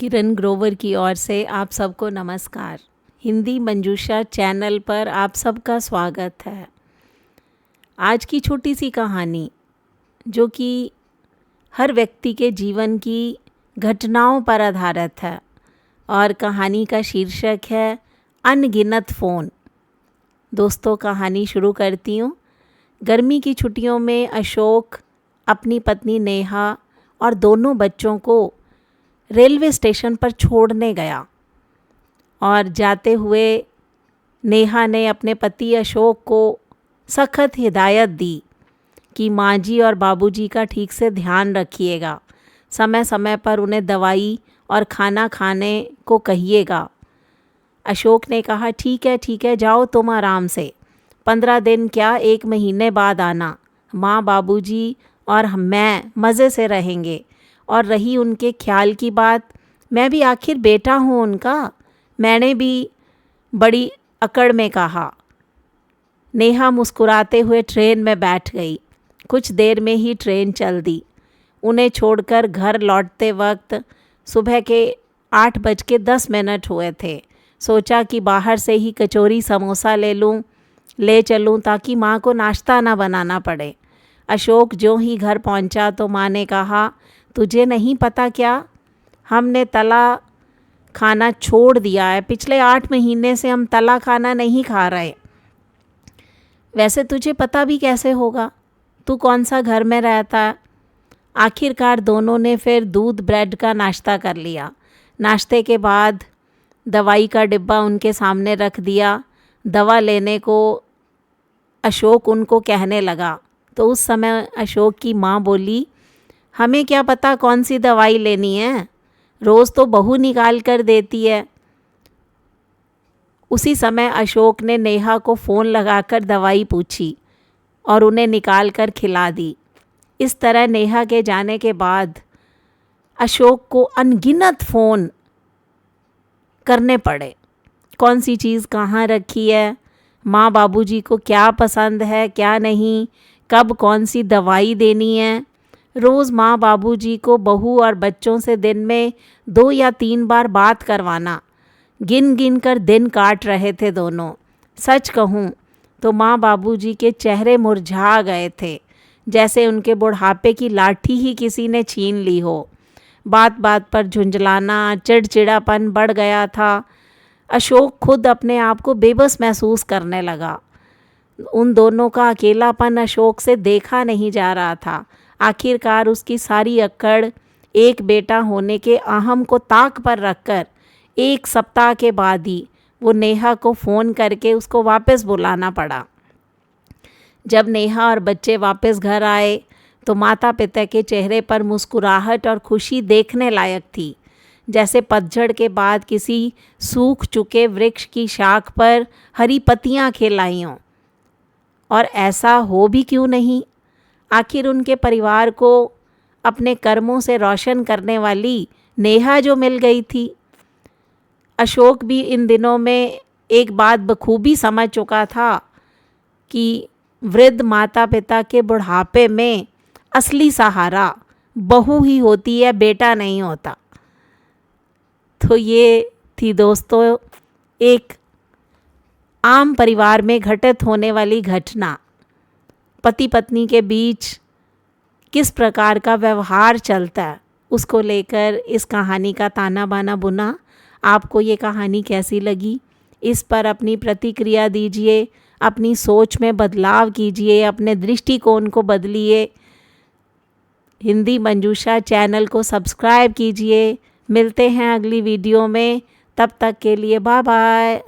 किरण ग्रोवर की ओर से आप सबको नमस्कार। हिंदी मंजूषा चैनल पर आप सबका स्वागत है। आज की छोटी सी कहानी जो कि हर व्यक्ति के जीवन की घटनाओं पर आधारित है और कहानी का शीर्षक है अनगिनत फ़ोन। दोस्तों, कहानी शुरू करती हूँ। गर्मी की छुट्टियों में अशोक अपनी पत्नी नेहा और दोनों बच्चों को रेलवे स्टेशन पर छोड़ने गया और जाते हुए नेहा ने अपने पति अशोक को सख्त हिदायत दी कि माँ जी और बाबूजी का ठीक से ध्यान रखिएगा, समय समय पर उन्हें दवाई और खाना खाने को कहिएगा। अशोक ने कहा, ठीक है, जाओ तुम आराम से, 15 दिन क्या 1 महीने बाद आना, माँ बाबूजी और मैं मज़े से रहेंगे। और रही उनके ख्याल की बात, मैं भी आखिर बेटा हूँ उनका, मैंने भी बड़ी अकड़ में कहा। नेहा मुस्कुराते हुए ट्रेन में बैठ गई। कुछ देर में ही ट्रेन चल दी। उन्हें छोड़कर घर लौटते वक्त सुबह के 8:10 हुए थे। सोचा कि बाहर से ही कचौरी समोसा ले चलूँ ताकि माँ को नाश्ता ना बनाना पड़े। अशोक जो ही घर पहुँचा तो माँ ने कहा, तुझे नहीं पता क्या, हमने तला खाना छोड़ दिया है। पिछले 8 महीने से हम तला खाना नहीं खा रहे। वैसे तुझे पता भी कैसे होगा, तू कौन सा घर में रहता है। आखिरकार दोनों ने फिर दूध ब्रेड का नाश्ता कर लिया। नाश्ते के बाद दवाई का डिब्बा उनके सामने रख दिया। दवा लेने को अशोक उनको कहने लगा तो उस समय अशोक की माँ बोली, हमें क्या पता कौन सी दवाई लेनी है, रोज़ तो बहू निकाल कर देती है। उसी समय अशोक ने नेहा को फ़ोन लगाकर दवाई पूछी और उन्हें निकाल कर खिला दी। इस तरह नेहा के जाने के बाद अशोक को अनगिनत फ़ोन करने पड़े। कौन सी चीज़ कहाँ रखी है, माँ बाबूजी को क्या पसंद है क्या नहीं, कब कौन सी दवाई देनी है। रोज़ माँ बाबूजी को बहू और बच्चों से दिन में 2 या 3 बार बात करवाना। गिन गिन कर दिन काट रहे थे दोनों। सच कहूँ तो माँ बाबूजी के चेहरे मुरझा गए थे, जैसे उनके बुढ़ापे की लाठी ही किसी ने छीन ली हो। बात बात पर झुंझलाना, चिड़चिड़ापन बढ़ गया था। अशोक खुद अपने आप को बेबस महसूस करने लगा। उन दोनों का अकेलापन अशोक से देखा नहीं जा रहा था। आखिरकार उसकी सारी अक्कड़ एक बेटा होने के अहम को ताक पर रखकर 1 सप्ताह के बाद ही वो नेहा को फ़ोन करके उसको वापस बुलाना पड़ा। जब नेहा और बच्चे वापस घर आए तो माता पिता के चेहरे पर मुस्कुराहट और खुशी देखने लायक थी, जैसे पतझड़ के बाद किसी सूख चुके वृक्ष की शाख पर हरी पत्तियां खिल आई हों। और ऐसा हो भी क्यों नहीं, आखिर उनके परिवार को अपने कर्मों से रोशन करने वाली नेहा जो मिल गई थी। अशोक भी इन दिनों में एक बात बखूबी समझ चुका था कि वृद्ध माता पिता के बुढ़ापे में असली सहारा बहू ही होती है, बेटा नहीं होता। तो ये थी दोस्तों एक आम परिवार में घटित होने वाली घटना। पति पत्नी के बीच किस प्रकार का व्यवहार चलता है उसको लेकर इस कहानी का ताना बाना बुना। आपको ये कहानी कैसी लगी, इस पर अपनी प्रतिक्रिया दीजिए, अपनी सोच में बदलाव कीजिए, अपने दृष्टिकोण को बदलिए। हिंदी मंजूषा चैनल को सब्सक्राइब कीजिए। मिलते हैं अगली वीडियो में, तब तक के लिए बाय बाय।